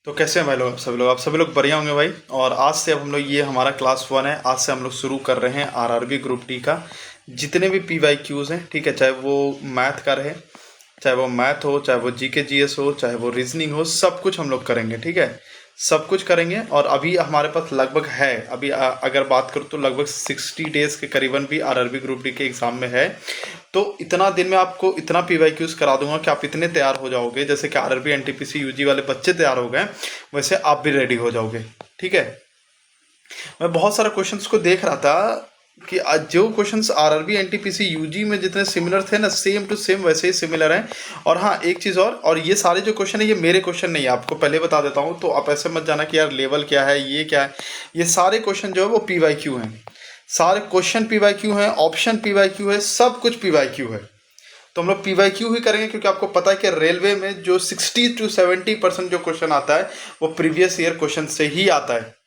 तो कैसे हैं भाई लोग, आप सभी लोग बढ़िया होंगे भाई। और आज से अब हम लोग, ये हमारा क्लास 1 है। आज से हम लोग शुरू कर रहे हैं आरआरबी ग्रुप डी का जितने भी पीवाईक्यूज हैं, ठीक है। चाहे वो मैथ का रहे, चाहे वो मैथ हो, चाहे वो जीके जीएस हो, चाहे वो रीजनिंग हो, सब कुछ हम लोग करेंगे, ठीक है। सब कुछ करेंगे। और अभी हमारे पास लगभग है, अभी अगर बात करूँ तो लगभग 60 डेज के करीबन भी आरआरबी ग्रुप डी के एग्ज़ाम में है। तो इतना दिन में आपको इतना पीवाईक्यूज करा दूंगा कि आप इतने तैयार हो जाओगे, जैसे कि आरआरबी एनटीपीसी यूजी वाले बच्चे तैयार हो गए, वैसे आप भी रेडी हो जाओगे, ठीक है। मैं बहुत सारे क्वेश्चंस को देख रहा था कि आज जो क्वेश्चंस आरआरबी एनटीपीसी यूजी में जितने सिमिलर थे ना, सेम टू सेम वैसे ही सिमिलर हैं। और हाँ, एक चीज़ और ये सारे जो क्वेश्चन है ये मेरे क्वेश्चन नहीं है, आपको पहले बता देता हूँ। तो आप ऐसे मत जाना कि यार लेवल क्या है, ये क्या है। ये सारे क्वेश्चन जो है वो पीवाईक्यू हैं, सारे क्वेश्चन पीवाईक्यू हैं, ऑप्शन पीवाईक्यू है, सब कुछ पीवाईक्यू है। तो हम लोग पीवाईक्यू ही करेंगे, क्योंकि आपको पता है कि रेलवे में जो 60 to 70% जो क्वेश्चन आता है वो प्रीवियस ईयर क्वेश्चन से ही आता है।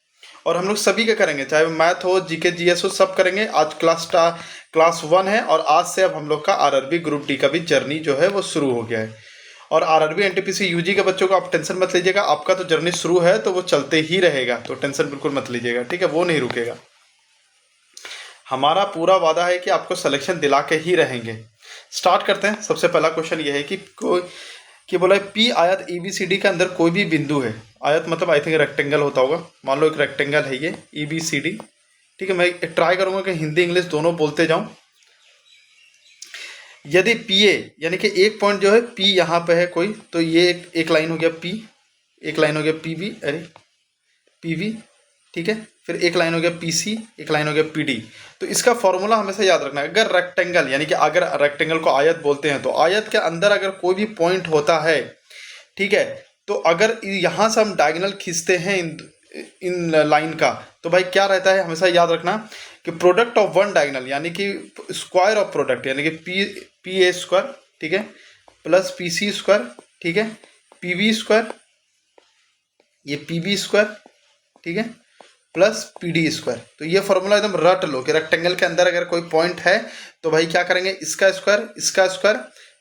और हम लोग सभी के करेंगे, चाहे मैथ हो, जीके जीएस हो, सब करेंगे। आज क्लास 1 है और आज से अब हम लोग का आरआरबी ग्रुप डी का भी जर्नी जो है वो शुरू हो गया है। और आरआरबी एनटीपीसी यूजी के बच्चों को आप टेंशन मत लीजिएगा, आपका तो जर्नी शुरू है तो वो चलते ही रहेगा, तो टेंशन बिल्कुल मत लीजिएगा, ठीक है। वो नहीं रुकेगा। हमारा पूरा वादा है कि आपको सिलेक्शन दिला के ही रहेंगे। स्टार्ट करते हैं। सबसे पहला क्वेश्चन ये है कि बोला है पी आयत EBCD के अंदर कोई भी बिंदु है। आयत मतलब आई थिंक रेक्टेंगल होता होगा। मान लो एक रेक्टेंगल है ये EBCD, ठीक है। मैं ट्राई करूंगा कि हिंदी इंग्लिश दोनों बोलते जाऊं। यदि PA यानी कि एक पॉइंट जो है P यहाँ पे है कोई, तो ये एक लाइन हो गया P, एक लाइन हो गया PB, अरे PV, ठीक है। फिर एक लाइन हो गया PC, एक लाइन हो गया PD। तो इसका फॉर्मूला हमेशा याद रखना है। अगर रेक्टेंगल यानी कि अगर रेक्टेंगल को आयत बोलते हैं, तो आयत के अंदर अगर कोई भी पॉइंट होता है, ठीक है, तो अगर यहाँ से हम डायगोनल खींचते हैं इन लाइन का, तो भाई क्या रहता है, हमेशा याद रखना कि प्रोडक्ट ऑफ वन डायगोनल यानी कि स्क्वायर ऑफ प्रोडक्ट यानी कि पी ए स्क्वायर, ठीक है, प्लस PC स्क्वायर, ठीक है, PV स्क्वायर, ये PB स्क्वायर, ठीक है, प्लस PD स्क्वायर। तो ये फॉर्मूला एकदम रट लो कि रेक्टेंगल के अंदर अगर कोई पॉइंट है तो भाई क्या करेंगे, इसका स्क्वायर,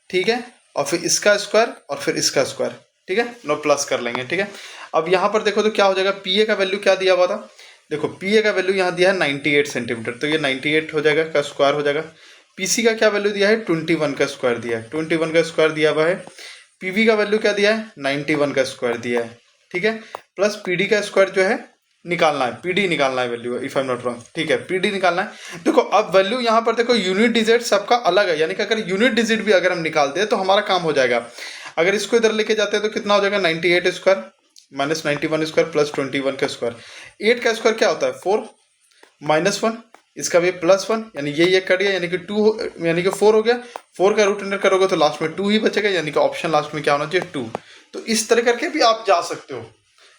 ठीक है, और फिर इसका स्क्वायर और फिर इसका स्क्वायर, ठीक है, नो प्लस कर लेंगे, ठीक है। अब यहाँ पर देखो तो क्या हो जाएगा, PA का वैल्यू क्या दिया हुआ था, देखो PA का वैल्यू यहाँ दिया है 98 सेंटीमीटर, तो ये 98 हो जाएगा का स्क्वायर हो जाएगा। PC का क्या वैल्यू दिया है, 21 का स्क्वायर दिया है, 21 का स्क्वायर दिया हुआ है। PV का वैल्यू क्या दिया है, 91 का स्क्वायर दिया है, ठीक है, प्लस PD का स्क्वायर जो है निकालना है, PD निकालना है value, if I am not wrong, ठीक है, PD निकालना है। देखो अब वैल्यू यहाँ पर देखो यूनिट डिजिट सबका अलग है, यानी कि अगर यूनिट डिजिट भी अगर हम निकालते हैं तो हमारा काम हो जाएगा। अगर इसको इधर लेके जाते हैं तो कितना हो जाएगा, 98 स्क्वायर माइनस 91 स्क्वायर प्लस 21 का स्क्वायर। 8 का स्क्वायर क्या होता है, 4 माइनस 1, इसका भी +1, यानी ये कट गया, यानी कि 2, यानी कि 4 हो गया। 4 का रूट अंडर करोगे तो लास्ट में 2 ही बचेगा, यानी कि ऑप्शन लास्ट में क्या होना चाहिए, 2। तो इस तरह करके भी आप जा सकते हो।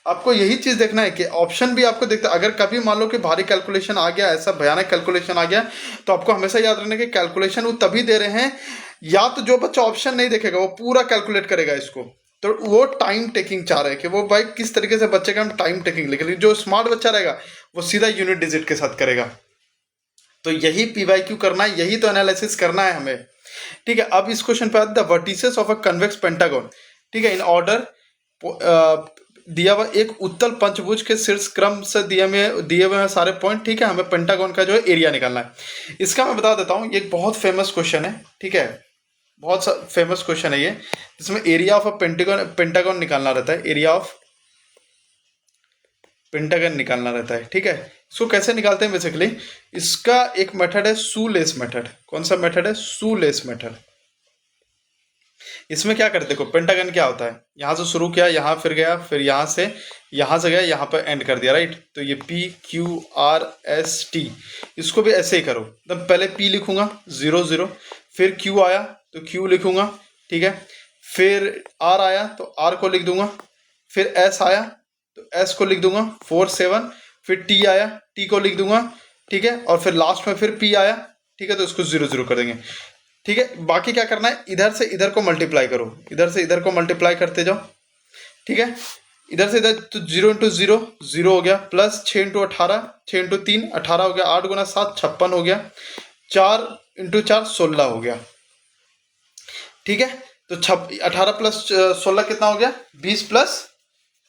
आपको यही चीज देखना है कि ऑप्शन भी आपको देखता है। अगर कभी मान लो कि भारी कैलकुलेशन आ गया, ऐसा भयानक कैलकुलेशन आ गया, तो आपको हमेशा याद रखना कि कैलकुलेशन वो तभी दे रहे हैं, या तो जो बच्चा ऑप्शन नहीं देखेगा वो पूरा कैलकुलेट करेगा इसको, तो वो टाइम टेकिंग चाह रहे हैं कि वो भाई किस तरीके से बच्चे का हम टाइम टेकिंग, लेकिन जो स्मार्ट बच्चा रहेगा वो सीधा यूनिट डिजिट के साथ करेगा। तो यही पीवाईक्यू करना है, यही तो एनालिसिस करना है हमें, ठीक है। अब इस क्वेश्चन पे आता है the vertices of a convex pentagon, ठीक है, इन ऑर्डर दिया हुआ एक उत्तल पंचभुज के शीर्ष क्रम से दिए हुए हैं सारे पॉइंट, ठीक है। हमें पेंटागन का जो है एरिया निकालना है। इसका मैं बता देता हूँ, ये बहुत फेमस क्वेश्चन है, ठीक है, बहुत फेमस क्वेश्चन है ये, जिसमें एरिया ऑफ अ पेंटागन निकालना रहता है, एरिया ऑफ पेंटागन निकालना रहता है, ठीक है। इसको कैसे निकालते हैं, बेसिकली इसका एक मेथड है शूलेस मेथड। कौन सा मेथड है, शूलेस मेथड। इसमें क्या करते, देखो पेंटागन क्या होता है, यहां से शुरू किया, यहां फिर गया, फिर यहां से गया, यहां पर एंड कर दिया, राइट। तो ये PQRST, इसको भी ऐसे ही करो। तब पहले P लिखूंगा 0 0, फिर Q आया तो Q लिखूंगा, ठीक है, फिर R आया तो R को लिख दूंगा, फिर S आया तो S को लिख दूंगा 4 7, फिर T आया, T को लिख दूंगा, ठीक है, और फिर लास्ट में फिर P आया, ठीक है, तो इसको 0 0 कर देंगे, ठीक है। बाकी क्या करना है, इधर से इधर को मल्टीप्लाई करो, इधर से इधर को मल्टीप्लाई करते जाओ, ठीक है। इधर से इधर तो 0 इंटू 0 0 हो गया, प्लस 6 इंटू 18, 6 इंटू 3 18 हो गया, 8 गुना 7 56 हो गया, 4 इंटू 4 16 हो गया, ठीक है। तो 18 प्लस 16 कितना हो गया, 20 प्लस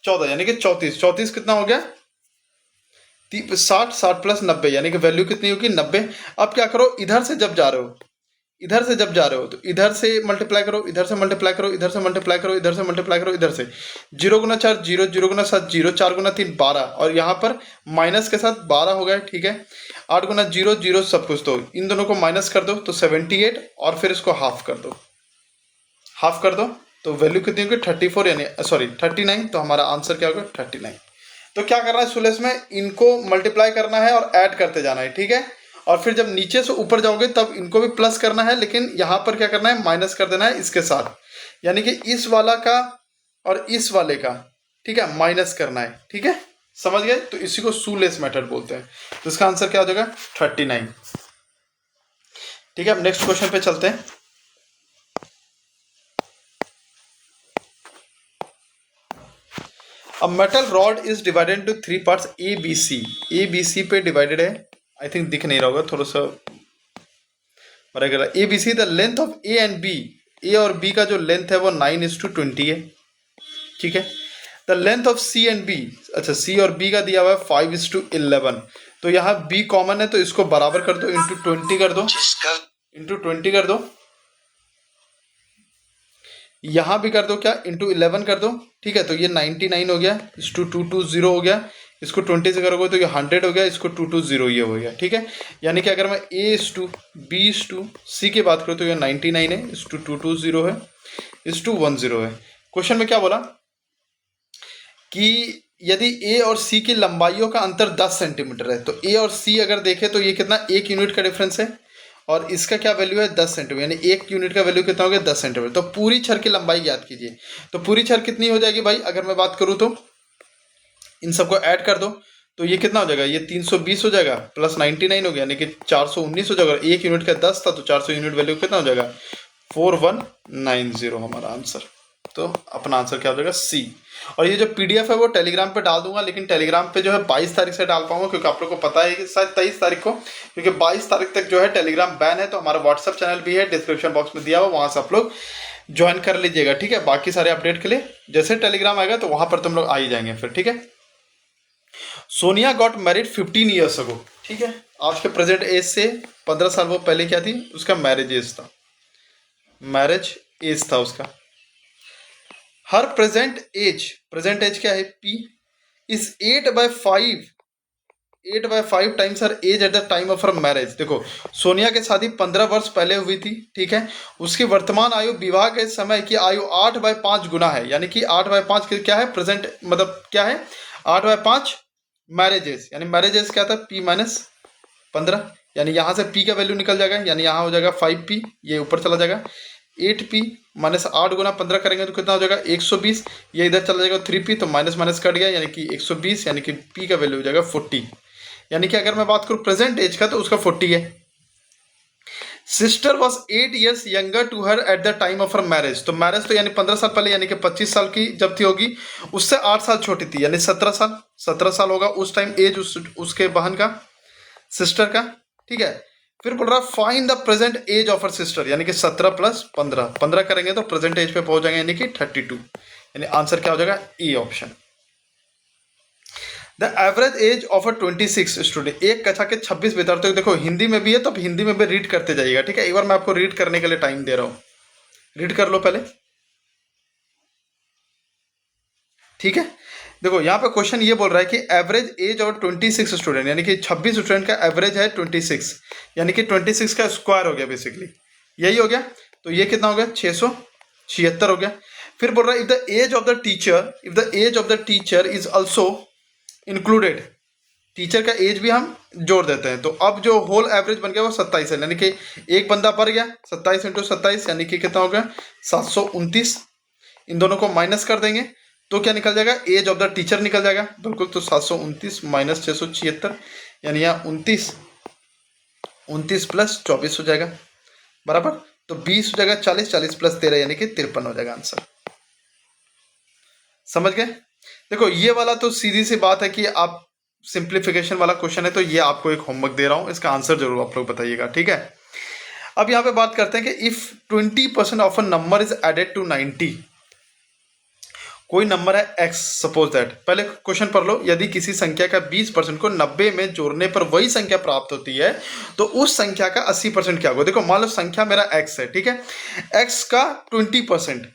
14 यानी कि 34, 34 कितना हो गया 60, 60 प्लस 90 यानी कि वैल्यू कितनी होगी 90। अब क्या करो, इधर से जब जा रहे हो, इधर से जब जा रहे हो तो इधर से मल्टीप्लाई करो, इधर से मल्टीप्लाई करो, इधर से मल्टीप्लाई करो, इधर से मल्टीप्लाई करो, इधर से 0 गुना 4 0, 0 गुना 7 0, 4 गुना 3 12, और यहाँ पर माइनस के साथ 12 हो गए, ठीक है। 8 गुना 0 0 सब कुछ, तो इन दोनों को माइनस कर दो तो 78, और फिर इसको हाफ कर दो, हाफ कर दो तो वैल्यू कितनी होगी 34, यानी सॉरी 39। तो हमारा आंसर क्या होगा 39। तो क्या करना है सुलेस में, इनको मल्टीप्लाई करना है और ऐड करते जाना है, ठीक है। और फिर जब नीचे से ऊपर जाओगे तब इनको भी प्लस करना है, लेकिन यहाँ पर क्या करना है माइनस कर देना है इसके साथ, यानी कि इस वाला का और इस वाले का, ठीक है, माइनस करना है, ठीक है, समझ गए। तो इसी को सुलेस मेथड बोलते हैं। तो इसका आंसर क्या हो जाएगा 39, ठीक है। अब नेक्स्ट क्वेश्चन पे चलते हैं। अब metal rod is divided into 3 parts A B C, A B C पे डिवाइडेड है, आई थिंक दिख नहीं रहा होगा, थोड़ा सा बराबर। A B C, the length of A and B, A और बी का जो लेंथ है वो 9:20 है, ठीक है। The length of C and B, अच्छा सी और बी का दिया हुआ है 5:11, तो यहाँ बी कॉमन है तो इसको बराबर कर दो, इंटू 20 कर दो, इंटू 20 कर दो, यहाँ भी कर दो क्या इंटू 11 कर दो, ठीक है। तो ये 99 हो गया, इसको 220 हो गया, इसको 20 से करोगे तो ये 100 हो गया, इसको 220 ये हो गया, ठीक है। यानी कि अगर मैं A:B:C की बात करूँ तो ये 99 है, इस 220 है, इस 210 है। क्वेश्चन में क्या बोला कि यदि ए और सी की लंबाइयों का अंतर 10 सेंटीमीटर है, तो ए और सी अगर देखें तो ये कितना 1 यूनिट का डिफरेंस है, और इसका क्या वैल्यू है 10 सेंटीमीटर, यानी 1 यूनिट का वैल्यू कितना हो गया 10 सेंटीमीटर। तो पूरी छड़ की लंबाई याद कीजिए, तो पूरी छड़ कितनी हो जाएगी भाई, अगर मैं बात करूं तो इन सबको ऐड कर दो तो ये कितना हो जाएगा, ये 320 हो जाएगा, प्लस 99 हो गया, यानी कि 419 हो जाएगा। 1 यूनिट का 10 था तो 400 यूनिट वैल्यू कितना हो जाएगा 4190 हमारा आंसर। तो अपना आंसर क्या हो जाएगा सी। और ये जो पीडीएफ है वो टेलीग्राम पे डाल दूंगा, लेकिन टेलीग्राम पे जो है 22 तारीख से डाल पाऊंगा, क्योंकि आप लोग को पता है कि शायद 23 तारीख को, क्योंकि 22 तारीख तक जो है टेलीग्राम बैन है। तो हमारा व्हाट्सअप चैनल भी है, डिस्क्रिप्शन बॉक्स में दिया हुआ, वहां से आप लोग ज्वाइन कर लीजिएगा, ठीक है। बाकी सारे अपडेट के लिए जैसे टेलीग्राम आएगा तो वहां पर तुम लोग आ ही जाएंगे फिर, ठीक है। Sonia got married 15 years ago, ठीक है। आज के प्रेजेंट एज से 15 साल वो पहले क्या थी, उसका मैरिज एज था, मैरिज एज था उसका। हर प्रेजेंट एज क्या है P is 8/5 times her age at the time of her marriage. देखो सोनिया की शादी 15 वर्ष पहले हुई थी, ठीक है। उसकी वर्तमान आयु विवाह के समय की आयु 8/5 गुना है, यानी कि 8/5 क्या है प्रेजेंट, मतलब क्या है 8/5 मैरिज एज, यानी मैरिज एज क्या था P माइनस 15, यानी यहाँ से P का वैल्यू निकल जाएगा, यानी यहाँ हो जाएगा 5P, ये ऊपर चला जाएगा 8P माइनस 8 गुना 15 करेंगे तो कितना हो जाएगा 120, ये इधर चला जाएगा 3P, तो माइनस माइनस कट गया, यानी कि 120, यानी कि P का वैल्यू हो जाएगा 40। यानी कि अगर मैं बात करूँ प्रेजेंट एज का तो उसका 40 है। Sister was 8 years younger to her at the time of her marriage, तो मैरिज तो यानी 15 साल पहले, यानी कि 25 साल की जब थी होगी, उससे 8 साल छोटी थी, यानी 17 साल होगा उस टाइम एज उसके बहन का, सिस्टर का, ठीक है। फिर बोल रहा find the present age of her sister, यानी कि 17 प्लस 15 करेंगे तो प्रेजेंट एज पे पहुंच जाएंगे, यानी कि 32, यानी आंसर क्या हो जाएगा A option. The average age of a 26 student, एक कक्षा के 26 विद्यार्थियों को, देखो हिंदी में भी है तो हिंदी में भी रीड करते जाइएगा, ठीक है। एक बार मैं आपको रीड करने के लिए टाइम दे रहा हूं, रीड कर लो पहले, ठीक है। देखो यहाँ पे क्वेश्चन ये बोल रहा है कि एवरेज एज ऑफ 26 स्टूडेंट, यानी कि 26 स्टूडेंट का एवरेज है 26, यानी कि 26 का स्क्वायर हो गया बेसिकली, यही हो गया। तो ये कितना हो गया 676 हो गया। फिर बोल रहा है if the age of the teacher is also included, teacher का एज भी हम जोड़ देते हैं, तो अब जो होल एवरेज बन गया वो 27 है, यानी कि एक बंदा बढ़ गया 27 × 27, यानी कि कितना हो गया 729। इन दोनों को माइनस कर देंगे तो क्या निकल जाएगा एज ऑफ द टीचर निकल जाएगा, बिल्कुल। तो 729 माइनस 676, यानी यहाँ 29 प्लस 24 हो जाएगा बराबर, तो 20 हो जाएगा 40, 40 प्लस 13 यानी कि 53 हो जाएगा आंसर। समझ गए। देखो ये वाला तो सीधी सी बात है कि आप सिंप्लीफिकेशन वाला क्वेश्चन है, तो ये आपको एक होमवर्क दे रहा हूं, इसका आंसर जरूर आप लोग बताइएगा, ठीक है। अब यहाँ पे बात करते हैं कि if 20% of a number is added to 90, कोई नंबर है x, सपोज दैट, पहले क्वेश्चन पढ़ लो, यदि किसी संख्या का 20% को 90 में जोड़ने पर वही संख्या प्राप्त होती है तो उस संख्या का 80% क्या होगा। देखो मान लो संख्या मेरा x है, ठीक है, x का 20%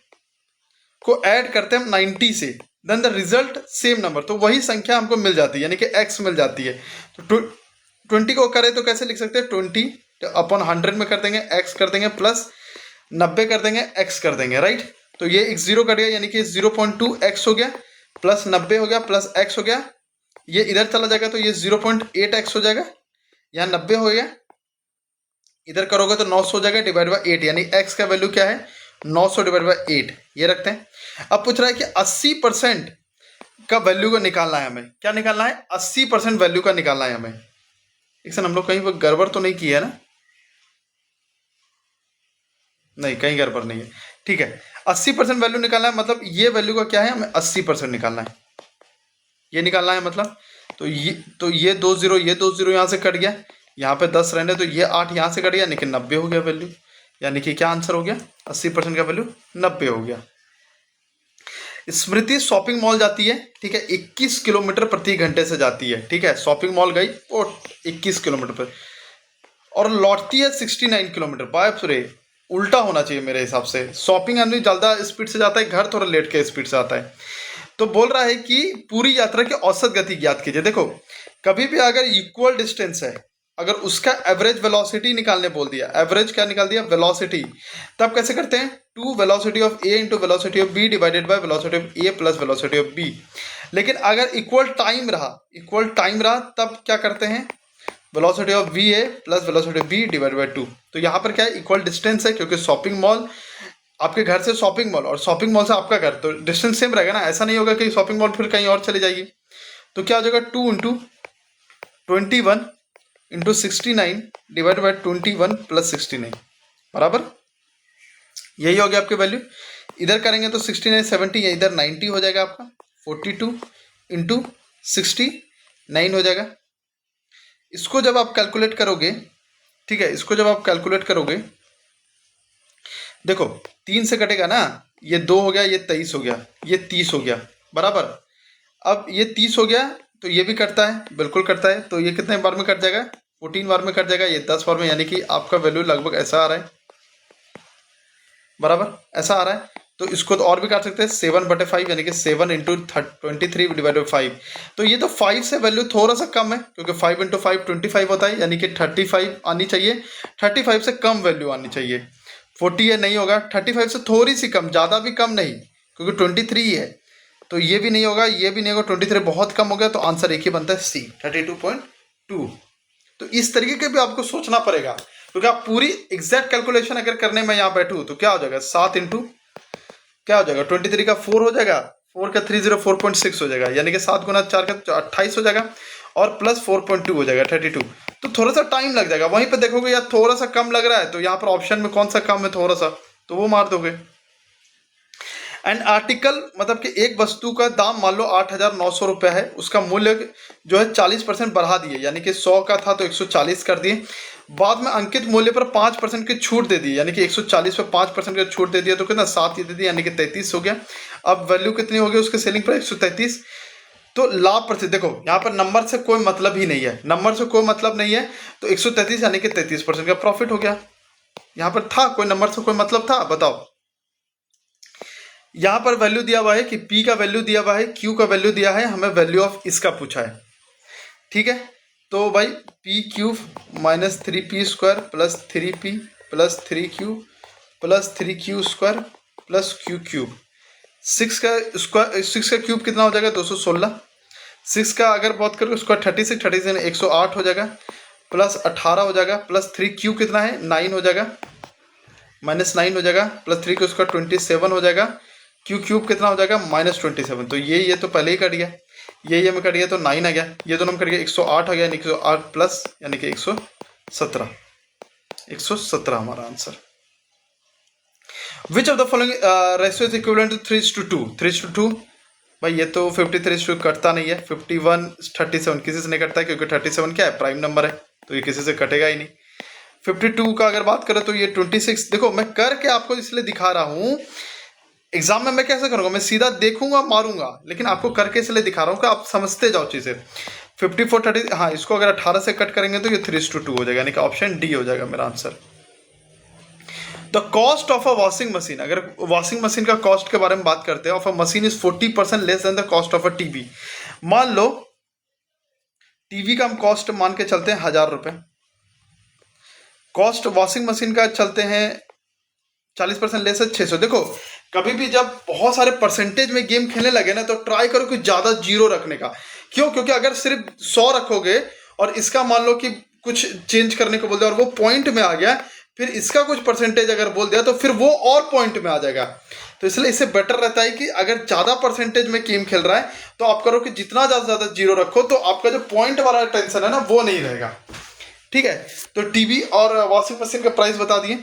को ऐड करते हैं हम 90 से, then the result same number, तो वही संख्या हमको मिल जाती है, यानी कि x मिल जाती है। तो 20 को करें तो कैसे लिख सकते हैं, 20 अपॉन 100 में कर देंगे, x कर देंगे, प्लस 90 कर देंगे, x कर देंगे, राइट। तो ये एक जीरो कट गया, यानी कि 0.2x हो गया, प्लस 90 हो गया, प्लस x हो गया, ये इधर चला जाएगा तो ये 0.8x हो जाएगा, यहाँ 90 हो गया, इधर करोगे तो 900 हो जाएगा, डिवाइड बाई 8, यानी x का वैल्यू क्या है, 900 डिवाइड बाई 8, ये रखते हैं। अब पूछ रहा है कि 80% का वैल्यू को निकालना है हमें, क्या निकालना है, 80% वैल्यू का निकालना है हमें। एक हम लोग कहीं पर गड़बड़ तो नहीं की है ना, नहीं कहीं गड़बड़ नहीं है, ठीक है। 80% वैल्यू निकालना है, मतलब ये वैल्यू का क्या है, हमें 80% निकालना है, ये निकालना है मतलब। तो ये 2 जीरो, ये 2 जीरो यहाँ से कट गया, यहाँ पे 10 रहने, तो ये 8 यहाँ से कट गया, लेकिन 90 हो गया वैल्यू, यानी कि क्या आंसर हो गया, 80% का वैल्यू 90 हो गया। स्मृति शॉपिंग मॉल जाती है, ठीक है, 21 किलोमीटर प्रति घंटे से जाती है, ठीक है, शॉपिंग मॉल गई और 21 किलोमीटर पर, और लौटती है 69 किलोमीटर। बाप रे, उल्टा होना चाहिए मेरे हिसाब से, शॉपिंग आदमी ज़्यादा स्पीड से जाता है, घर थोड़ा लेट के स्पीड से आता है। तो बोल रहा है कि पूरी यात्रा की औसत गति ज्ञात कीजिए। देखो कभी भी अगर इक्वल डिस्टेंस है, अगर उसका एवरेज वेलोसिटी निकालने बोल दिया, एवरेज क्या निकाल दिया, वेलोसिटी, तब कैसे करते हैं, 2 velocity of A into velocity of B divided by velocity of A plus velocity of B. लेकिन अगर इक्वल टाइम रहा तब क्या करते हैं, velocity of V A plus velocity of B divide by 2। तो यहाँ पर क्या है, इक्वल डिस्टेंस है, क्योंकि शॉपिंग मॉल, आपके घर से शॉपिंग मॉल और शॉपिंग मॉल से आपका घर, तो डिस्टेंस सेम रहेगा ना, ऐसा नहीं होगा कि शॉपिंग मॉल फिर कहीं और चली जाएगी। तो क्या हो जाएगा, 2 into 21 into 69 divide by 21 plus 69 बराबर, यही हो गया आपकी वैल्यू। इधर करेंगे तो 69 70 है, इधर 90 हो जाएगा आपका, 42 इंटू 69 हो जाएगा। इसको जब आप कैलकुलेट करोगे, ठीक है, इसको जब आप कैलकुलेट करोगे, देखो 3 से कटेगा ना, ये 2 हो गया, ये 23 हो गया, ये 30 हो गया, बराबर। अब ये 30 हो गया तो ये भी कटता है, बिल्कुल कटता है, तो ये कितने बार में कट जाएगा, 14 बार में कट जाएगा, ये 10 बार में, यानी कि आपका वैल्यू लगभग ऐसा आ रहा है, बराबर ऐसा आ रहा है। तो इसको तो और भी काट सकते हैं, 7/5 यानी कि 7 इंटू 23 डिवाइड बाई 5। तो ये तो 5 से वैल्यू थोड़ा सा कम है, क्योंकि 5 इंटू 5 25 होता है, यानी कि 35 आनी चाहिए, 35 से कम वैल्यू आनी चाहिए। 40 है, नहीं होगा, 35 से थोड़ी सी कम, ज़्यादा भी कम नहीं, क्योंकि 23 है, तो ये भी नहीं होगा, ये भी नहीं होगा, 23 बहुत कम हो गया, तो आंसर एक ही बनता है सी, 32.2। तो इस तरीके के भी आपको सोचना पड़ेगा, क्योंकि आप पूरी एग्जैक्ट कैलकुलेशन अगर करने में यहाँ बैठूँ तो क्या हो जाएगा, 7 इंटू क्या हो जाएगा, 23 का 4 हो जाएगा, 4 का 3 4.6 हो जाएगा, यानी कि 7 गुना 4 का 28 हो जाएगा, और प्लस 4.2 हो जाएगा 32। तो थोड़ा सा टाइम लग जाएगा, वहीं पे देखोगे यार थोड़ा सा कम लग रहा है, तो यहाँ पर ऑप्शन में कौन सा कम है थोड़ा सा, तो वो मार दोगे। एंड आर्टिकल मतलब कि एक वस्तु का दाम मान लो 8,900 रुपये है, उसका मूल्य जो है 40% बढ़ा दिए, यानी कि 100 का था तो 140 कर दिए, बाद में अंकित मूल्य पर 5% की छूट दे दी, यानी कि 140 पे 5% की छूट दे दिया, तो कितना 7 दे दिया, यानी कि 33 हो गया। अब वैल्यू कितनी होगी उसके सेलिंग प्राइस 133। तो लाभ प्रतिशत, देखो यहाँ पर नंबर से कोई मतलब ही नहीं है, नंबर से कोई मतलब नहीं है, तो 133 यानी कि 33% का प्रॉफिट हो गया। यहाँ पर था कोई नंबर से कोई मतलब था, बताओ। यहाँ पर वैल्यू दिया हुआ है कि P का वैल्यू दिया हुआ है, Q का वैल्यू दिया है, हमें वैल्यू ऑफ इसका पूछा है, ठीक है। तो भाई PQ minus 3P square plus 3P plus 3Q plus 3Q square plus Q cube, 6 का क्यूब कितना हो जाएगा, 216। 6 का अगर बात करो स्क्वायर 36 108 हो जाएगा, प्लस 18 हो जाएगा, प्लस 3Q कितना है 9 हो जाएगा, माइनस 9 हो जाएगा, प्लस 3 का स्क्वायर 27 हो जाएगा, Q क्यूब कितना हो जाएगा -27। तो ये तो पहले ही कट गया, ये में कट गया तो 9 आ गया, ये दोनों में कट गया 108 हो गया, 108 प्लस यानी कि 117, 117 हमारा answer. Which of the following ratio is equivalent to 3:2, 3:2। भाई ये तो 53:2 कटता नहीं है, 51 37 किसी से नहीं कटता है, क्योंकि 37 क्या है, प्राइम नंबर है, तो ये किसी से कटेगा ही नहीं। 52 का अगर बात करें तो ये 26, देखो मैं करके आपको इसलिए दिखा रहा हूँ एग्जाम में मैं कैसे करूंगा, मैं सीधा देखूंगा मारूंगा, लेकिन आपको करके इसलिए दिखा रहा हूँ कि आप समझते जाओ चीजें। 5430, हाँ इसको अगर 18 से कट करेंगे तो ये 3:2 हो जाएगा, यानी कि ऑप्शन डी हो जाएगा मेरा answer. The cost of a washing machine, अगर वॉशिंग मशीन का कॉस्ट के बारे में बात करते हैं, of a machine is 40% less than the cost of a TV. मान लो टीवी का हम कॉस्ट मान के चलते हैं 1000 रुपये, कॉस्ट वॉशिंग मशीन का चलते हैं 40% लेस है 600। देखो कभी भी जब बहुत सारे परसेंटेज में गेम खेलने लगे ना, तो ट्राई करो कि ज़्यादा जीरो रखने का। क्यों? क्योंकि अगर सिर्फ 100 रखोगे और इसका मान लो कि कुछ चेंज करने को बोल दिया और वो पॉइंट में आ गया, फिर इसका कुछ परसेंटेज अगर बोल दिया तो फिर वो और पॉइंट में आ जाएगा। तो इसलिए इससे बेटर रहता है कि अगर ज़्यादा परसेंटेज में गेम खेल रहा है तो आप करो कि जितना ज़्यादा जीरो रखो, तो आपका जो पॉइंट वाला टेंशन है ना वो नहीं रहेगा। ठीक है, तो टीवी और वॉशिंग मशीन का प्राइस बता दिए।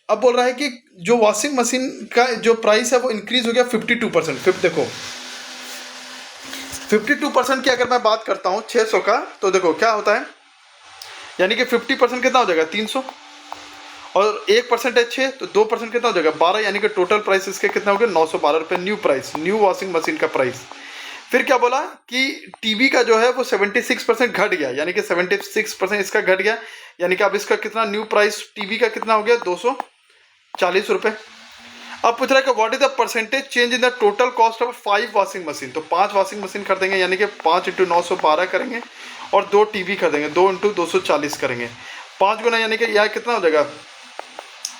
अब बोल रहा है कि जो वॉशिंग मशीन का जो प्राइस है वो इंक्रीज हो गया 52%। फिर देखो 52% की अगर मैं बात करता हूँ 600 का, तो देखो क्या होता है, यानी कि 50% कितना हो जाएगा 300, और 1% है 6, तो 2% कितना हो जाएगा 12, यानी कि टोटल प्राइस इसके कितना हो गया 912 रुपये। New price, new washing machine का प्राइस। फिर क्या बोला कि टीवी का जो है वो 76% घट गया, यानी कि 76% इसका घट गया, यानी कि अब इसका कितना न्यू प्राइस टीवी का कितना हो गया 240 रुपये। अब पूछ रहा है कि what is the percentage change in the total cost of 5 washing machine. तो 5 वॉशिंग मशीन कर देंगे, यानी कि 5 × 912 करेंगे, और 2 टीवी कर देंगे, 2 × 240 करेंगे, 5 गुना, यानी कि यह कितना हो जाएगा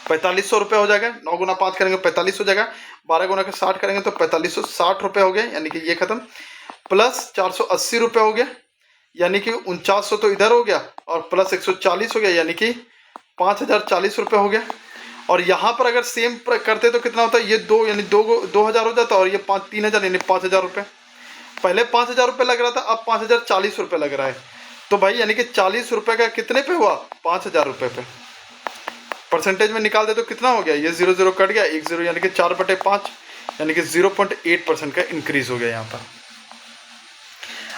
4500 रुपये हो जाएगा। 9 गुना 5 करेंगे 45 हो जाएगा, 12 गुना के 60 करेंगे तो 4560 रुपये हो गए, यानी कि ये खत्म। प्लस 480 रुपये हो गया, यानी कि 4900 तो इधर हो गया, और प्लस 140 हो गया, यानी कि 5040 रुपये हो गया। और यहाँ पर अगर सेम करते तो कितना होता है, ये 2 यानी 2000 हो जाता, और ये 3000 यानी 5000 रुपये। पहले 5000 रुपये लग रहा था, अब 5040 रुपये लग रहा है। तो भाई यानी कि 40 रुपये का कितने पे हुआ 5000 रुपये पे। परसेंटेज में निकाल दे तो कितना हो गया, ये 0 0 कट गया, 1 0, यानी कि 4/5, यानी कि 0.8% का इंक्रीज हो गया यहाँ पर।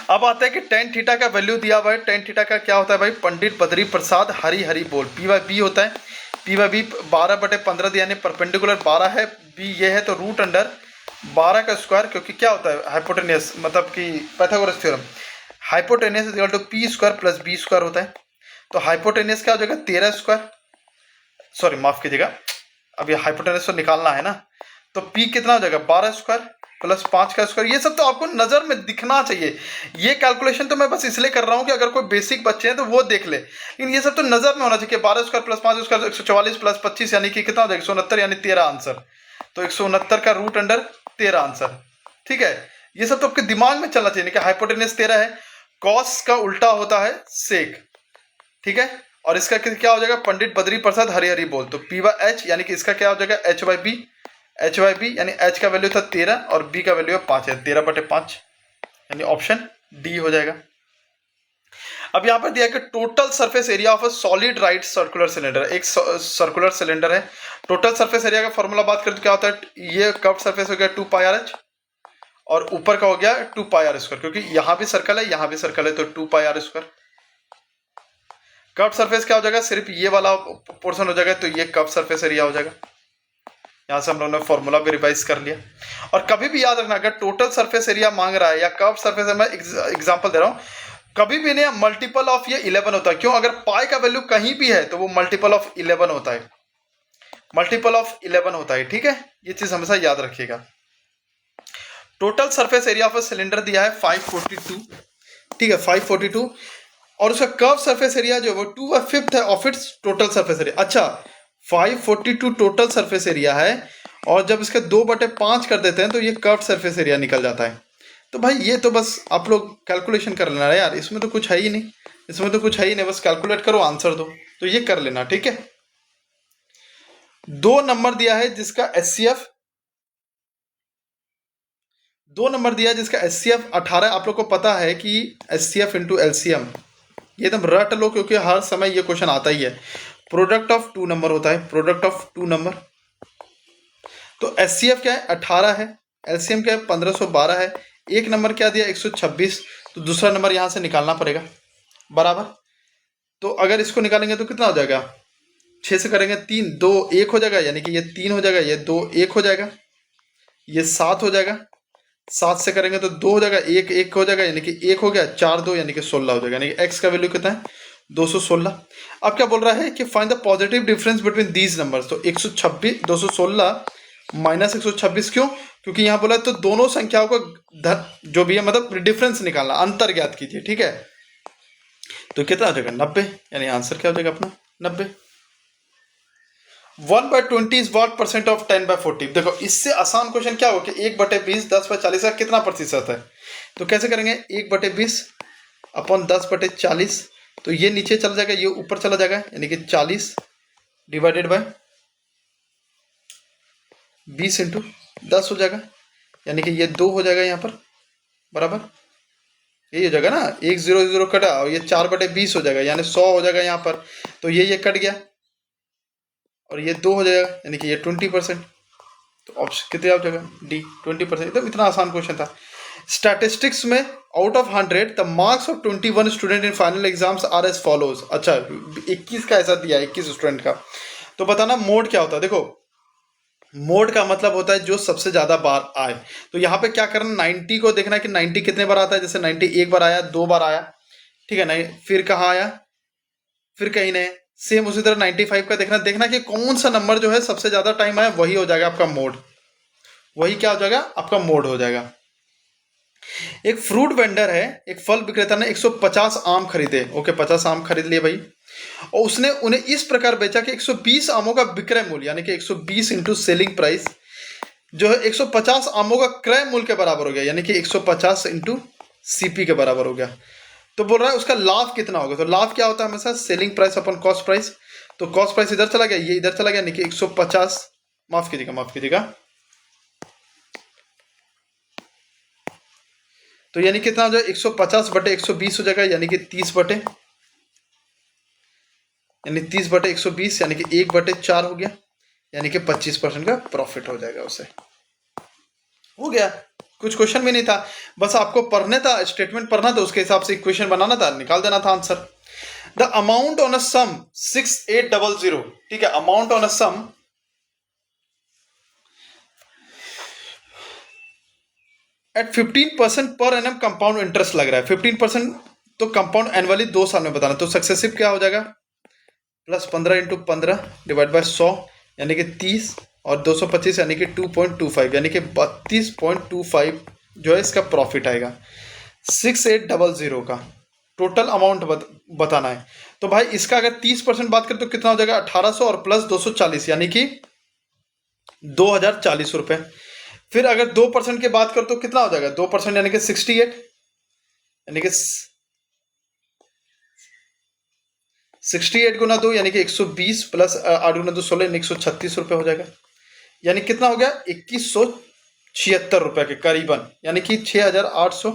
अब आता है कि टेन थीटा का वैल्यू दिया हुआ है। टेन थीटा का क्या होता है भाई, पंडित बद्री प्रसाद हरी हरी बोल, P/B होता है। P/B 12/15 दिया, यानी परपेंडिकुलर 12 है, B ये है, तो √12 का स्क्वायर, क्योंकि क्या होता है हाइपोटेनियस, मतलब कि Pythagoras theorem, hypotenuse is equal to P² + B² होता है। तो हाइपोटेनियस क्या हो जाएगा 13 स्क्वायर, सॉरी माफ कीजिएगा, अब ये हाइपोटेनस तो निकालना है ना, तो पी कितना हो जाएगा 12 स्क्वायर प्लस 5 का स्क्वायर। ये सब तो आपको नजर में दिखना चाहिए। ये कैलकुलेशन तो मैं बस इसलिए कर रहा हूँ कि अगर कोई बेसिक बच्चे हैं तो वो देख ले, लेकिन ये सब तो नजर में होना चाहिए। 12 स्क्वायर प्लस 5 स्क्वायर 144 प्लस 25, यानी कि कितना हो जाएगा 169, यानी 13 आंसर। तो 169 का √13 आंसर। ठीक है, ये सब तो आपके दिमाग में चलना चाहिए कि हाइपोटेनस 13 है, कॉस का उल्टा होता है सेक। ठीक है, और इसका क्या हो जाएगा पंडित बद्री प्रसाद हरी हरी बोल, तो P/H, यानी कि इसका क्या हो जाएगा H/B, H/B यानी H का वैल्यू था 13 और B का वैल्यू है 5 है, 13/5, यानी ऑप्शन डी हो जाएगा। अब यहाँ पर दिया है कि total surface area of a solid right circular cylinder, एक सर्कुलर सिलेंडर है। टोटल सरफेस एरिया का फॉर्मूला बात करें तो क्या होता है, ये कर्व सरफेस हो गया 2πRH, और ऊपर का हो गया 2πr², क्योंकि यहाँ भी सर्कल है यहाँ भी सर्कल है, तो 2πr²। कर्व सरफेस क्या हो जाएगा, सिर्फ ये वाला पोर्शन हो जाएगा, तो ये कर्व सरफेस एरिया हो जाएगा। यहां से हम लोगों ने फॉर्मूला भी रिवाइज कर लिया। और कभी भी याद रखना, अगर टोटल सरफेस एरिया मांग रहा है या कर्व सरफेस, मैं एग्जांपल दे रहा हूं, कभी भी नहीं मल्टीपल ऑफ ये 11 होता है। क्यों? अगर पाई का वैल्यू कहीं भी है तो वो मल्टीपल ऑफ 11 होता है, मल्टीपल ऑफ 11 होता है। ठीक है, ये चीज हमेशा याद रखिएगा। Total surface area of cylinder दिया है 542, ठीक है 542, और उसका कर्व सरफेस एरिया जो वो 2/5 है of its total surface area. अच्छा, 542 टोटल सरफेस एरिया है, और जब इसके 2/5 कर देते हैं तो ये कर्व सरफेस एरिया निकल जाता है। तो भाई ये तो बस आप लोग कैलकुलेशन कर लेना यार, इसमें तो कुछ है ही नहीं, इसमें तो कुछ है ही नहीं, बस कैलकुलेट करो आंसर दो, तो ये कर लेना। ठीक है, 2 नंबर दिया है जिसका HCF, 2 नंबर दिया है जिसका HCF 18। आप लोग को पता है कि HCF × LCM ये एकदम रट लो, क्योंकि हर समय ये क्वेश्चन आता ही है। प्रोडक्ट ऑफ 2 नंबर होता है, प्रोडक्ट ऑफ 2 नंबर। तो HCF क्या है 18 है, LCM क्या है 1512 है, एक नंबर क्या दिया 126, तो दूसरा नंबर यहाँ से निकालना पड़ेगा बराबर। तो अगर इसको निकालेंगे तो कितना हो जाएगा, 6 से करेंगे 3, 2 1 हो जाएगा, यानी कि ये 3 हो जाएगा, ये 2 1 हो जाएगा। ये 7 हो जाएगा, 7 से करेंगे तो 2 हो जाएगा, 1 1 हो जाएगा यानी कि 1 हो गया, 4 2 यानी कि 16 हो जाएगा, यानी कि x का वैल्यू कितना है 216। अब क्या बोल रहा है कि find the positive difference between these numbers, तो 126 216 माइनस 126, क्यों? क्योंकि यहाँ बोला है तो दोनों संख्याओं का जो भी है मतलब डिफरेंस निकालना, अंतर ज्ञात कीजिए, ठीक है। तो कितना हो जाएगा 90, यानी आंसर क्या हो जाएगा अपना 90। 1/20 इज व्हाट परसेंट ऑफ 10/40। देखो इससे आसान क्वेश्चन क्या हो कि 1/20 10/40 का कितना प्रतिशत है, तो कैसे करेंगे 1/20 अपॉन 10/40, तो ये नीचे चला जाएगा, ये ऊपर चला जाएगा, यानी कि 40 डिवाइडेड बाय 20 इंटू 10 हो जाएगा, यानी कि ये 2 हो जाएगा यहाँ पर बराबर, यही हो जाएगा ना, 1 0 0 कटा और ये 4/20 हो जाएगा, यानी 100 हो जाएगा यहाँ पर, तो ये कट गया और ये 2 हो जाएगा, यानी कि ये 20%। तो ऑप्शन कितने हो जाएगा डी 20%। तो इतना आसान क्वेश्चन था। स्टैटिस्टिक्स में out of 100 the marks of 21 student in final exams are as follows. अच्छा 21 का ऐसा दिया है, 21 स्टूडेंट का, तो बताना मोड क्या होता है। देखो मोड का मतलब होता है जो सबसे ज्यादा बार आए, तो यहाँ पे क्या करना 90 को देखना है कि 90 कितने बार आता है, जैसे 90 एक बार आया, 2 बार आया, ठीक है, नहीं फिर कहाँ आया, फिर कहीं नहीं। सेम उसी तरह 95 का देखना कि कौन सा नंबर जो है सबसे ज्यादा टाइम आया, वही हो जाएगा आपका मोड, वही क्या हो जाएगा आपका मोड हो जाएगा। एक फ्रूट वेंडर है, एक फल विक्रेता ने 150 आम खरीदे, ओके 50 आम खरीद लिए भाई, और उसने उन्हें इस प्रकार बेचा कि 120 आमों का विक्रय मूल्य, यानी कि 120 इंटू सेलिंग प्राइस जो है 150 आमों का क्रय मूल्य के बराबर हो गया, यानी कि 150 इंटू सीपी के बराबर हो गया। तो बोल रहा है उसका लाभ कितना होगा, तो लाभ क्या होता है हमेशा सेलिंग प्राइस अपन कॉस्ट प्राइस, तो कॉस्ट प्राइस इधर चला गया, ये इधर चला गया, यानी कि 150 माफ कीजिएगा, तो यानी कितना हो जाएगा 150/120 हो जाएगा, यानी कि 30/120, यानी कि 1/4 हो गया, यानी कि 25% का प्रॉफिट हो जाएगा उसे। हो गया, कुछ क्वेश्चन भी नहीं था, बस आपको पढ़ने था, स्टेटमेंट पढ़ना था, उसके हिसाब से इक्वेशन बनाना था, निकाल देना था answer. The amount on a sum 6800, ठीक है, amount on a sum at 15% पर एनम कंपाउंड इंटरेस्ट लग रहा है, 15% तो कंपाउंड एनुअली 2 साल में बताना, तो सक्सेसिव क्या हो जाएगा +15 इंटू 15 डिवाइड बाय 100, यानी कि 30 और 225 यानी कि 2.25, यानी कि 32.25 जो है इसका प्रॉफिट आएगा। 6800 का टोटल अमाउंट बताना है, तो भाई इसका अगर 30% बात करें तो कितना हो जाएगा 1800 और प्लस 240 यानी कि 2040 रुपए। फिर अगर 2% की बात करें तो कितना हो जाएगा 2% यानी कि 68, यानी कि 68 गुना 2 यानी कि 120 प्लस 8 गुना 2 16 यानी 136 रुपये हो जाएगा, यानी कितना हो गया 2176 रुपये के करीबन, यानी कि 6800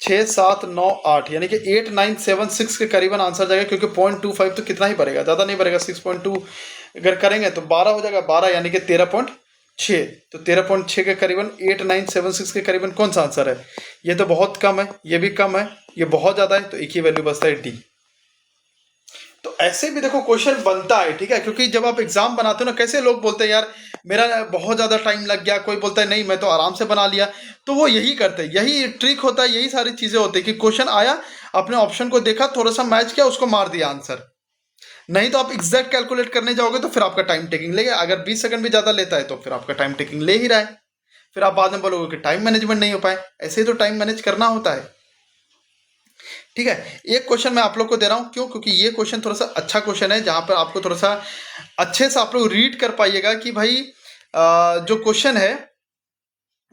6798 यानी कि 8976 के करीबन आंसर जाएगा, क्योंकि 0.25 तो कितना ही बढ़ेगा, ज़्यादा नहीं बढ़ेगा, 6.2 अगर करेंगे तो 12 हो जाएगा, 12 यानी कि 13.6, तो 13.6 के करीबन 8976 के करीबन कौन सा आंसर है। ये तो बहुत कम है, ये भी कम है, ये बहुत ज़्यादा है, तो एक ही वैल्यू बचता है डी। तो ऐसे भी देखो क्वेश्चन बनता है, ठीक है, क्योंकि जब आप एग्जाम बनाते हो ना, कैसे लोग बोलते हैं यार मेरा बहुत ज़्यादा टाइम लग गया, कोई बोलता है नहीं मैं तो आराम से बना लिया, तो वो यही करते हैं, यही ट्रिक होता है, यही सारी चीज़ें होती है कि क्वेश्चन आया, अपने ऑप्शन को देखा, थोड़ा सा मैच किया, उसको मार दिया आंसर। नहीं तो आप एग्जैक्ट कैलकुलेट करने जाओगे तो फिर आपका टाइम टेकिंग लेगा, अगर 20 सेकंड भी ज़्यादा लेता है तो फिर आपका टाइम टेकिंग ले ही रहा है, फिर आप बाद में बोलोगे कि टाइम मैनेजमेंट नहीं हो पाए, ऐसे ही तो टाइम मैनेज करना होता है, ठीक है। एक क्वेश्चन मैं आप लोग को दे रहा हूं, क्यों, क्योंकि ये क्वेश्चन थोड़ा सा अच्छा क्वेश्चन है, जहां पर आपको थोड़ा सा अच्छे से आप लोग रीड कर पाइएगा कि भाई जो क्वेश्चन है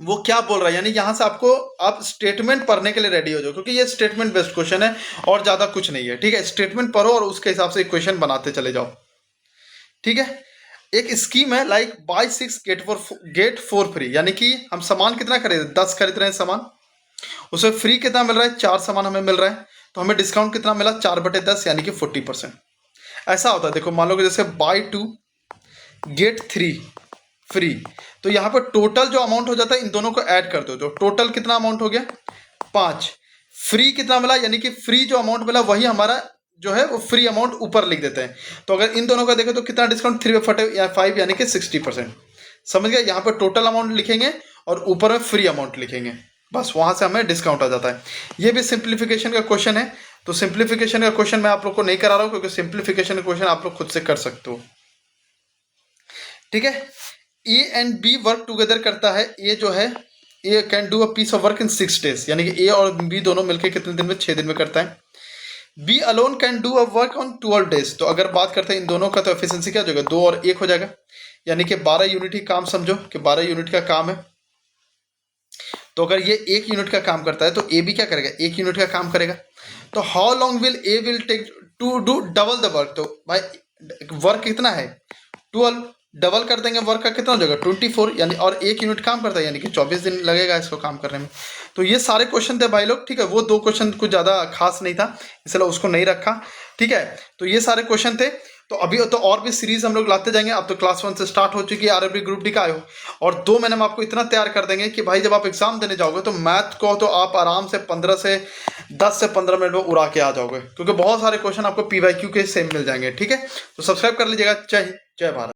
वो क्या बोल रहा है, यानी यहां से आपको आप स्टेटमेंट पढ़ने के लिए रेडी हो जाओ, क्योंकि ये स्टेटमेंट बेस्ड क्वेश्चन है और ज्यादा कुछ नहीं है, ठीक है। स्टेटमेंट पढ़ो और उसके हिसाब से क्वेश्चन बनाते चले जाओ, ठीक है। एक स्कीम है लाइक बाय 6 गेट 4 फ्री, यानी कि हम सामान कितना खरीद 10 खरीद रहे हैं सामान, उसमें फ्री कितना मिल रहा है 4 सामान हमें मिल रहा है, तो हमें डिस्काउंट कितना मिला 4/10 यानी कि 40%। ऐसा होता है, देखो मान लो कि जैसे बाय 2 गेट 3 फ्री, तो यहाँ पर टोटल जो अमाउंट हो जाता है इन दोनों को ऐड कर दो, तो टोटल कितना अमाउंट हो गया 5, फ्री कितना मिला, यानी कि फ्री जो अमाउंट मिला वही हमारा जो है वो फ्री अमाउंट ऊपर लिख देते हैं, तो अगर इन दोनों का देखो तो कितना डिस्काउंट 3/5 यानी कि 60%, समझ गए? यहाँ पर टोटल अमाउंट लिखेंगे और ऊपर में फ्री अमाउंट लिखेंगे, बस वहाँ से हमें डिस्काउंट आ जाता है। ये भी सिंप्लीफिकेशन का क्वेश्चन है, तो सिंप्लीफिकेशन का क्वेश्चन मैं आप लोग को नहीं करा रहा हूँ, क्योंकि सिंप्लीफिकेशन का क्वेश्चन आप लोग खुद से कर सकते हो। ठीक है, A and B work together करता है। ए जो है, A can do a piece of work in 6 days, यानी कि ए और बी दोनों मिलकर कितने दिन में? 6 दिन में करता है। B alone can do a work on 12 days, तो अगर बात करते हैं इन दोनों का, तो एफिशिएंसी क्या हो जाएगा? 2 और 1 हो जाएगा, यानी कि 12 यूनिट ही काम, समझो कि 12 यूनिट का काम है। तो अगर ये 1 यूनिट का काम करता है तो ए भी क्या करेगा? 1 यूनिट का काम करेगा। तो how long will A will take to do double the work? तो भाई वर्क कितना है? 12, डबल कर देंगे वर्क का, कितना हो जाएगा? 24, यानी और 1 यूनिट काम करता है, यानी कि 24 दिन लगेगा इसको काम करने में। तो ये सारे क्वेश्चन थे भाई लोग, ठीक है। वो 2 क्वेश्चन कुछ ज़्यादा खास नहीं था, इसलिए उसको नहीं रखा, ठीक है। तो ये सारे क्वेश्चन थे। तो अभी तो और भी सीरीज हम लोग लाते जाएंगे। अब तो क्लास 1 से स्टार्ट हो चुकी है, आरआरबी ग्रुप डी का आए हो, और 2 महीने में आपको इतना तैयार कर देंगे कि भाई जब आप एग्जाम देने जाओगे तो मैथ को तो आप आराम से 10 से 15 मिनट में उड़ा के आ जाओगे, क्योंकि बहुत सारे क्वेश्चन आपको PYQ के सेम मिल जाएंगे, ठीक है। तो सब्सक्राइब कर लीजिएगा। जय हिंद, जय भारत।